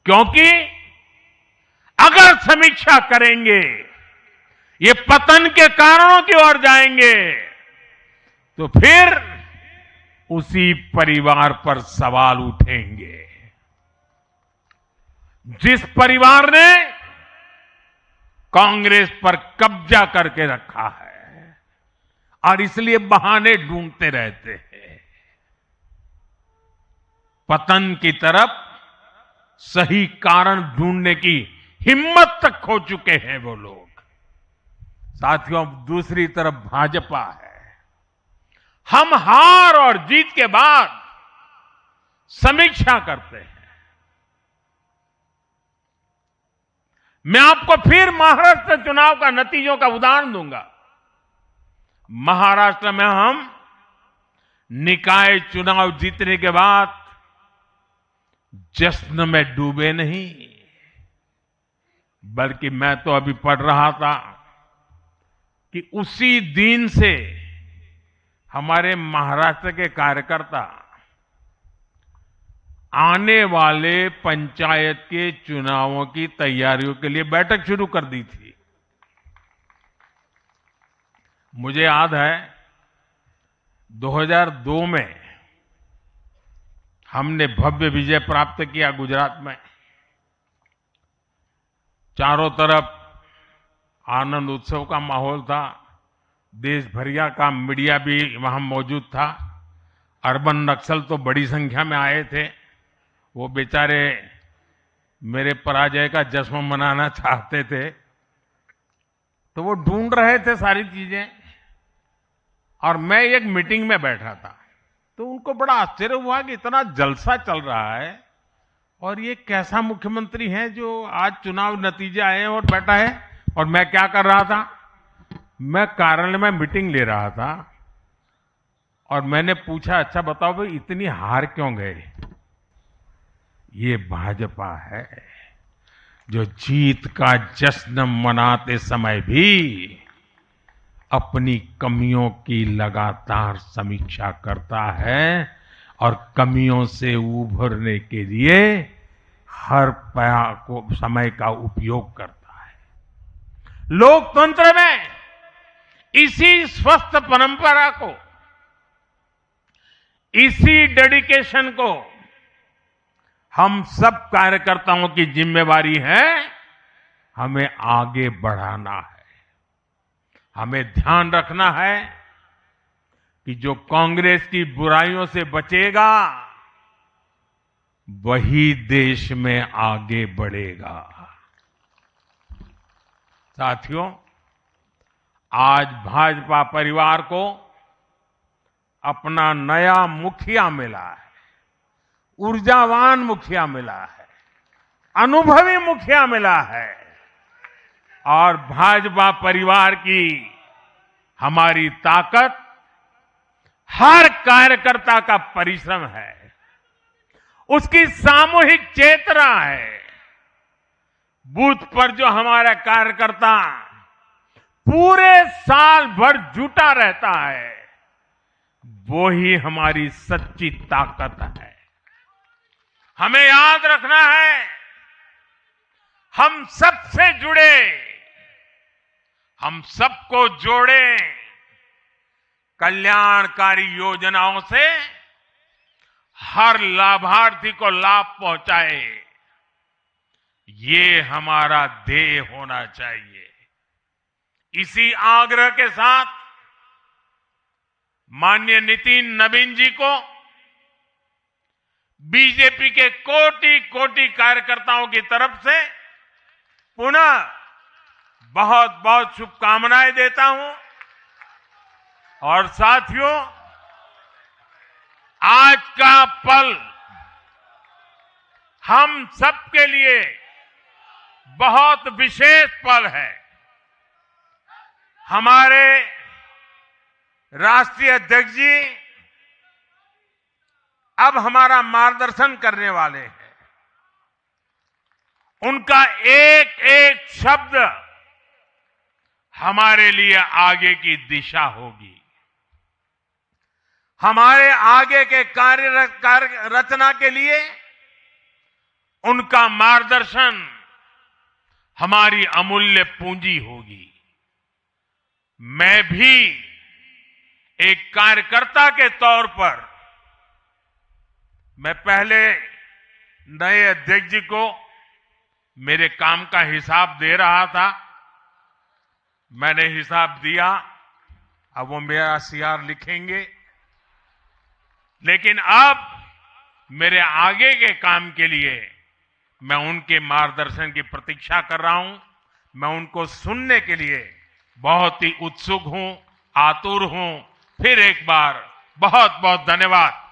क्योंकि अगर समीक्षा करेंगे, ये पतन के कारणों की ओर जाएंगे, तो फिर उसी परिवार पर सवाल उठेंगे। जिस परिवार ने कांग्रेस पर कब्जा करके रखा है और इसलिए बहाने ढूंढते रहते हैं, पतन की तरफ सही कारण ढूंढने की हिम्मत तक खो चुके हैं वो लोग। साथियों, दूसरी तरफ भाजपा है। हम हार और जीत के बाद समीक्षा करते हैं। मैं आपको फिर महाराष्ट्र चुनाव का नतीजों का उदाहरण दूंगा। महाराष्ट्र में हम निकाय चुनाव जीतने के बाद जश्न में डूबे नहीं, बल्कि मैं तो अभी पढ़ रहा था कि उसी दिन से हमारे महाराष्ट्र के कार्यकर्ता आने वाले पंचायत के चुनावों की तैयारियों के लिए बैठक शुरू कर दी थी। मुझे याद है 2002 में हमने भव्य विजय प्राप्त किया गुजरात में। चारों तरफ आनंद उत्सव का माहौल था। देश भरिया का मीडिया भी वहां मौजूद था। अर्बन नक्सल तो बड़ी संख्या में आए थे। वो बेचारे मेरे पराजय का जश्न मनाना चाहते थे, तो वो ढूंढ रहे थे सारी चीजें। और मैं एक मीटिंग में बैठा था, तो उनको बड़ा आश्चर्य हुआ कि इतना जलसा चल रहा है और ये कैसा मुख्यमंत्री है जो आज चुनाव नतीजे आए हैं और बैठा है। और मैं क्या कर रहा था, मैं कार्यालय में मीटिंग ले रहा था और मैंने पूछा, अच्छा बताओ भाई इतनी हार क्यों गए? ये भाजपा है जो जीत का जश्न मनाते समय भी अपनी कमियों की लगातार समीक्षा करता है और कमियों से उभरने के लिए हर समय का उपयोग करता है। लोकतंत्र में इसी स्वस्थ परंपरा को, इसी डेडिकेशन को हम सब कार्यकर्ताओं की जिम्मेवारी है, हमें आगे बढ़ाना है। हमें ध्यान रखना है कि जो कांग्रेस की बुराइयों से बचेगा वही देश में आगे बढ़ेगा। साथियों, आज भाजपा परिवार को अपना नया मुखिया मिला है, ऊर्जावान मुखिया मिला है, अनुभवी मुखिया मिला है और भाजपा परिवार की हमारी ताकत हर कार्यकर्ता का परिश्रम है, उसकी सामूहिक चेतना है। बूथ पर जो हमारा कार्यकर्ता पूरे साल भर जुटा रहता है, वो ही हमारी सच्ची ताकत है। हमें याद रखना है, हम सबसे जुड़े, हम सबको जोड़े, कल्याणकारी योजनाओं से हर लाभार्थी को लाभ पहुंचाए, ये हमारा ध्येय होना चाहिए। इसी आग्रह के साथ माननीय नितिन नवीन जी को बीजेपी के कोटि कोटि कार्यकर्ताओं की तरफ से पुनः बहुत बहुत शुभकामनाएं देता हूं। और साथियों, आज का पल हम सबके लिए बहुत विशेष पल है। हमारे राष्ट्रीय अध्यक्ष जी अब हमारा मार्गदर्शन करने वाले हैं। उनका एक एक शब्द हमारे लिए आगे की दिशा होगी। हमारे आगे के कार्य रचना के लिए उनका मार्गदर्शन हमारी अमूल्य पूंजी होगी। मैं भी एक कार्यकर्ता के तौर पर मैं पहले नए अध्यक्ष जी को मेरे काम का हिसाब दे रहा था। मैंने हिसाब दिया, अब वो मेरा सीआर लिखेंगे। लेकिन अब मेरे आगे के काम के लिए मैं उनके मार्गदर्शन की प्रतीक्षा कर रहा हूं। मैं उनको सुनने के लिए बहुत ही उत्सुक हूं, आतुर हूं। फिर एक बार बहुत बहुत धन्यवाद।